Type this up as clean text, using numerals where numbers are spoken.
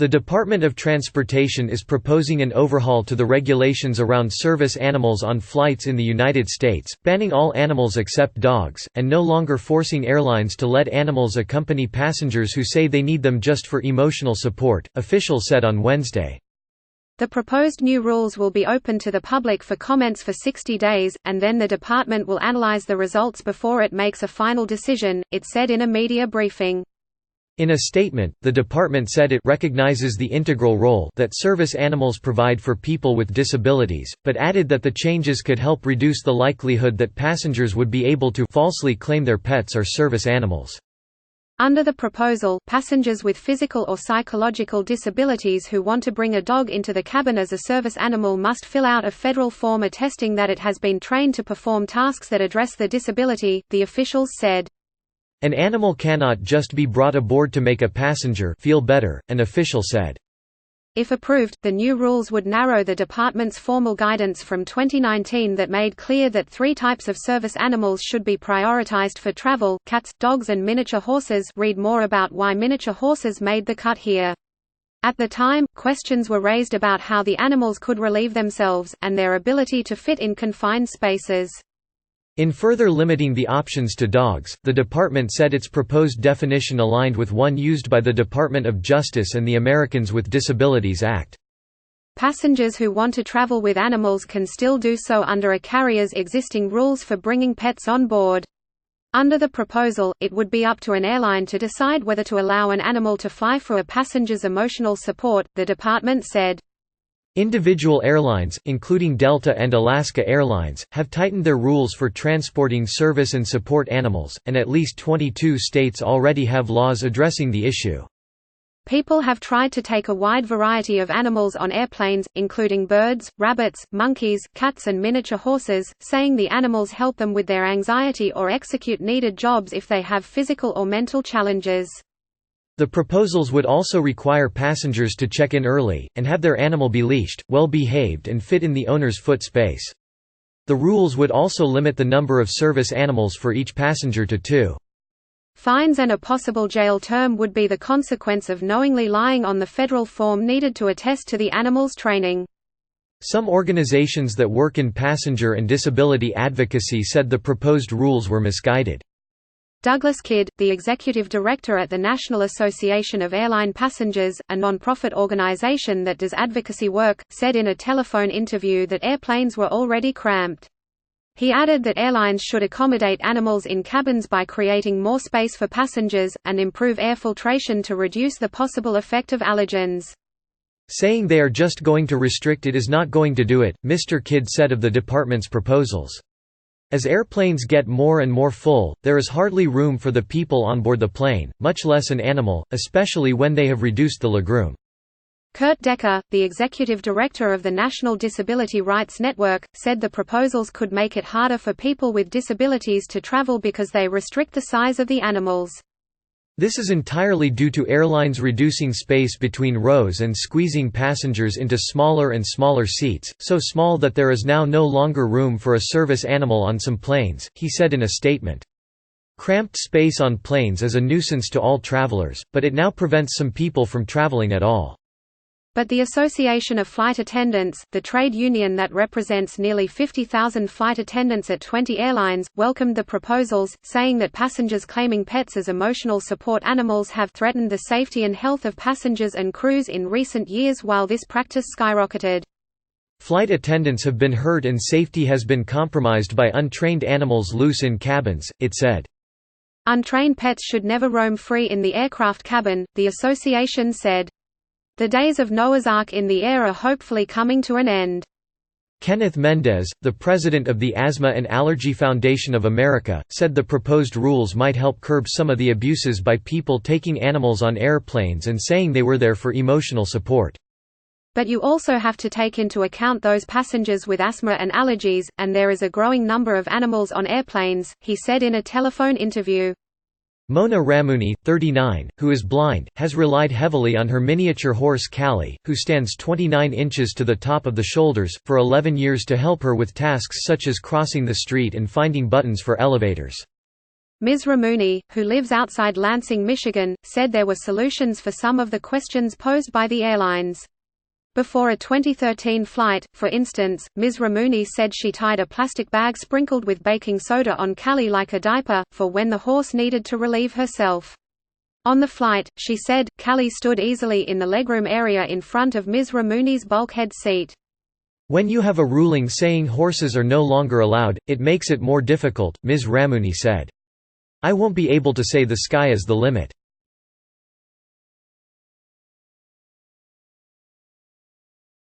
The Department of Transportation is proposing an overhaul to the regulations around service animals on flights in the United States, banning all animals except dogs, and no longer forcing airlines to let animals accompany passengers who say they need them just for emotional support, officials said on Wednesday. The proposed new rules will be open to the public for comments for 60 days, and then the department will analyze the results before it makes a final decision, it said in a media briefing. In a statement, the department said it recognizes the integral role that service animals provide for people with disabilities, but added that the changes could help reduce the likelihood that passengers would be able to falsely claim their pets are service animals. Under the proposal, passengers with physical or psychological disabilities who want to bring a dog into the cabin as a service animal must fill out a federal form attesting that it has been trained to perform tasks that address the disability, the officials said. An animal cannot just be brought aboard to make a passenger feel better, an official said. If approved, the new rules would narrow the department's formal guidance from 2019 that made clear that 3 types of service animals should be prioritized for travel: cats, dogs and miniature horses. Read more about why miniature horses made the cut here. At the time, questions were raised about how the animals could relieve themselves, and their ability to fit in confined spaces. In further limiting the options to dogs, the department said its proposed definition aligned with one used by the Department of Justice and the Americans with Disabilities Act. Passengers who want to travel with animals can still do so under a carrier's existing rules for bringing pets on board. Under the proposal, it would be up to an airline to decide whether to allow an animal to fly for a passenger's emotional support, the department said. Individual airlines, including Delta and Alaska Airlines, have tightened their rules for transporting service and support animals, and at least 22 states already have laws addressing the issue. People have tried to take a wide variety of animals on airplanes, including birds, rabbits, monkeys, cats and miniature horses, saying the animals help them with their anxiety or execute needed jobs if they have physical or mental challenges. The proposals would also require passengers to check in early, and have their animal be leashed, well-behaved and fit in the owner's foot space. The rules would also limit the number of service animals for each passenger to 2. Fines and a possible jail term would be the consequence of knowingly lying on the federal form needed to attest to the animal's training. Some organizations that work in passenger and disability advocacy said the proposed rules were misguided. Douglas Kidd, the executive director at the National Association of Airline Passengers, a non-profit organization that does advocacy work, said in a telephone interview that airplanes were already cramped. He added that airlines should accommodate animals in cabins by creating more space for passengers, and improve air filtration to reduce the possible effect of allergens. Saying they are just going to restrict it is not going to do it, Mr. Kidd said of the department's proposals. As airplanes get more and more full, there is hardly room for the people on board the plane, much less an animal, especially when they have reduced the legroom. Kurt Decker, the executive director of the National Disability Rights Network, said the proposals could make it harder for people with disabilities to travel because they restrict the size of the animals. This is entirely due to airlines reducing space between rows and squeezing passengers into smaller and smaller seats, so small that there is now no longer room for a service animal on some planes, he said in a statement. Cramped space on planes is a nuisance to all travelers, but it now prevents some people from traveling at all. But the Association of Flight Attendants, the trade union that represents nearly 50,000 flight attendants at 20 airlines, welcomed the proposals, saying that passengers claiming pets as emotional support animals have threatened the safety and health of passengers and crews in recent years while this practice skyrocketed. Flight attendants have been hurt and safety has been compromised by untrained animals loose in cabins, it said. Untrained pets should never roam free in the aircraft cabin, the association said. The days of Noah's Ark in the air are hopefully coming to an end. Kenneth Mendez, the president of the Asthma and Allergy Foundation of America, said the proposed rules might help curb some of the abuses by people taking animals on airplanes and saying they were there for emotional support. But you also have to take into account those passengers with asthma and allergies, and there is a growing number of animals on airplanes, he said in a telephone interview. Mona Ramuni, 39, who is blind, has relied heavily on her miniature horse Callie, who stands 29 inches to the top of the shoulders, for 11 years to help her with tasks such as crossing the street and finding buttons for elevators. Ms. Ramouni, who lives outside Lansing, Michigan, said there were solutions for some of the questions posed by the airlines. Before a 2013 flight, for instance, Ms. Ramouni said she tied a plastic bag sprinkled with baking soda on Callie like a diaper, for when the horse needed to relieve herself. On the flight, she said, Callie stood easily in the legroom area in front of Ms. Ramouni's bulkhead seat. When you have a ruling saying horses are no longer allowed, it makes it more difficult, Ms. Ramouni said. I won't be able to say the sky is the limit.